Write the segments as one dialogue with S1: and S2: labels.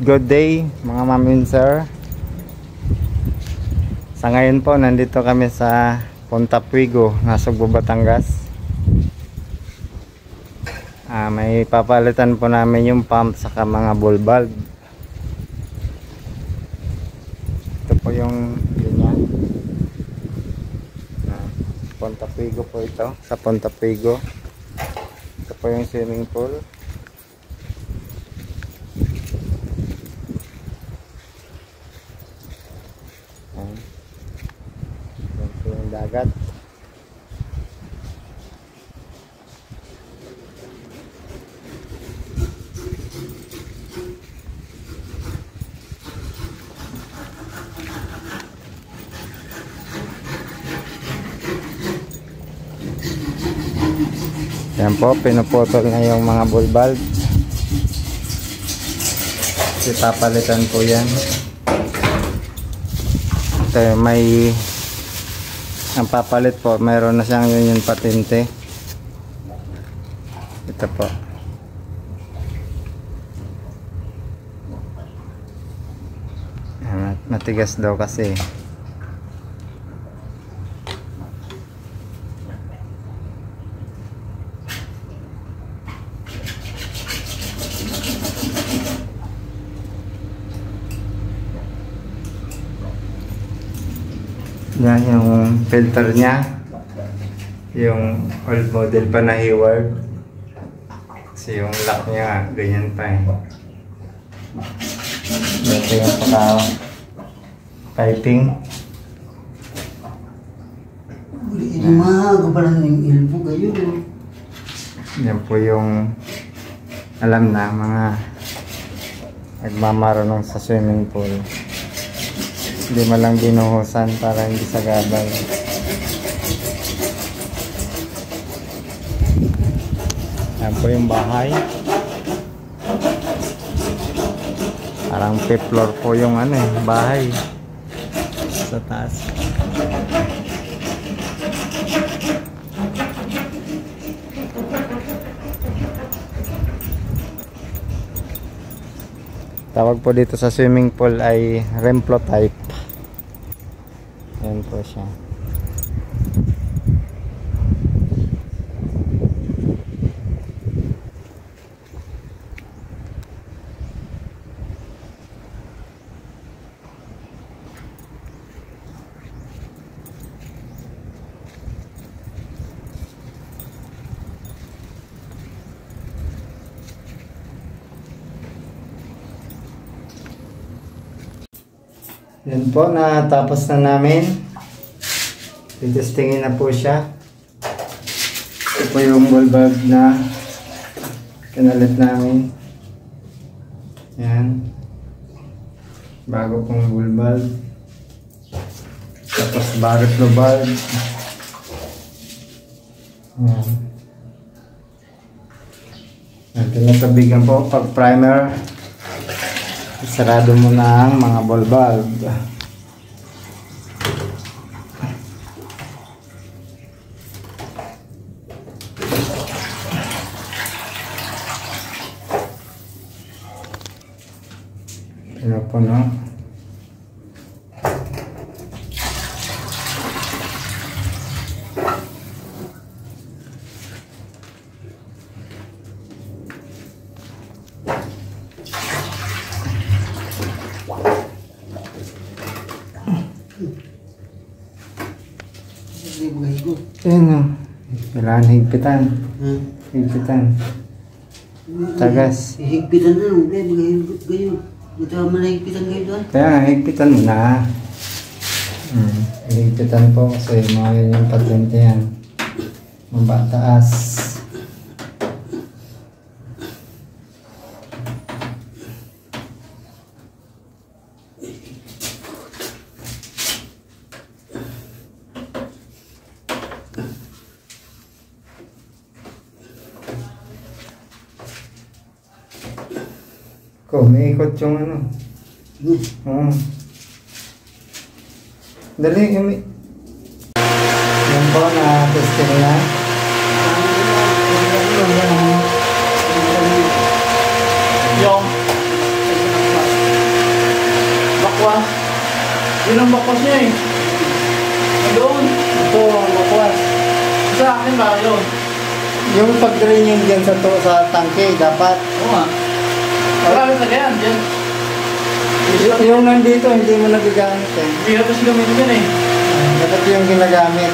S1: Good day mga ma'am and sir. Sa ngayon po nandito kami sa Punta Puigo, Nasugbu, Batangas. May papalitan po namin yung pump saka mga ball valve. Ito po yung ganyan. Punta Puigo po ito, sa Punta Puigo. Ito po yung swimming pool. Yan po yung dagat. Yan po, pinuputol na yung mga ball valve. Papalitan po yan. Ito may ang papalit po, mayroon na siyang union patente. Ito po. Matigas daw kasi. Yan yung filter niya, yung old model pa na Hayward, kasi yung lock niya ganyan pa eh. Ito yung piping.
S2: Mahal ka pala ng ilbo kayo.
S1: Yan po yung alam na mga nagmamarunong sa swimming pool. Hindi man lang binuhusan para hindi sagabal. Yan po yung bahay. Parang fifth floor po yung bahay sa taas. Tawag po dito sa swimming pool ay Remplo type. Ayan po siya. Yan po, natapos na namin. Titestingin na po siya. Ito po yung ball valve na kinalit namin. Yan. Bago pong ball valve. Tapos barrel valve. Yan. Yan, tinatabigan po pag primer. Sarado mo na ang mga ball valve. Ano po no? Ayan o. Kailangan higpitan. Higpitan. Tagas.
S2: Higpitan na lang. Magahilgot kayo. Matama na higpitan kayo doon.
S1: Kaya higpitan mo na. Higpitan po kasi mga yun yung patente yan. Mabataas. May ikot yung Oo. Dali, yung yan po na testing na.
S3: Yung Yun ang bakwas niya eh. Doon.
S1: Ito ang bakwas.
S3: Sa akin ba yun?
S1: Yung pag-draining dyan sa tangke, dapat.
S3: Oo nga. Marami na ganyan. Diyan.
S1: Yung nandito, hindi mo nagagamit eh.
S3: Hindi ka kasi gamitin yan eh.
S1: Dapat yung ginagamit.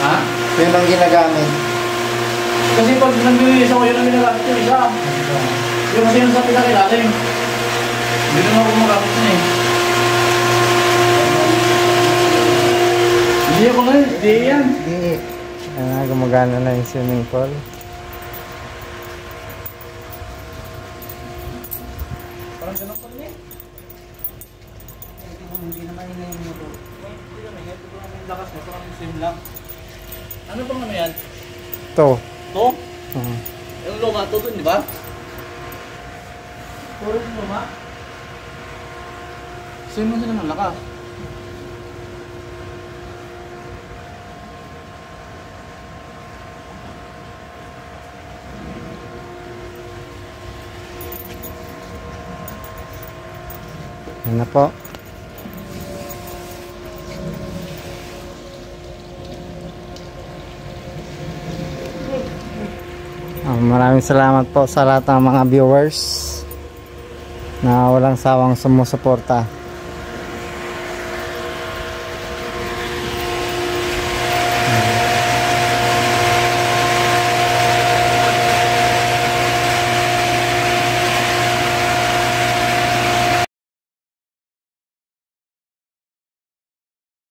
S3: Ha?
S1: Yun ang ginagamit.
S3: Kasi pag nag-iisa ko, yun ang ginagamit yung isa. Yung kasi yun sa pinakilalim. Hindi naman ako gumagamit yun eh. Hindi ako na, hindi yan.
S1: Hindi. Gumagana na yung swimming pool.
S3: Parang ganun pa rin eh.
S2: Hindi naman yun yung motor.
S3: Hindi naman yan. Ito naman yung lakas mo. Parang yung sim lang. Ano bang ano yan?
S1: Ito.
S3: Ito?
S1: Uh,
S3: Yung luma ito dun, di ba? Puro yung luma? Sim lang sila ng lakas.
S1: Yan na po. Maraming salamat po sa lahat ng mga viewers na walang sawang sumusuporta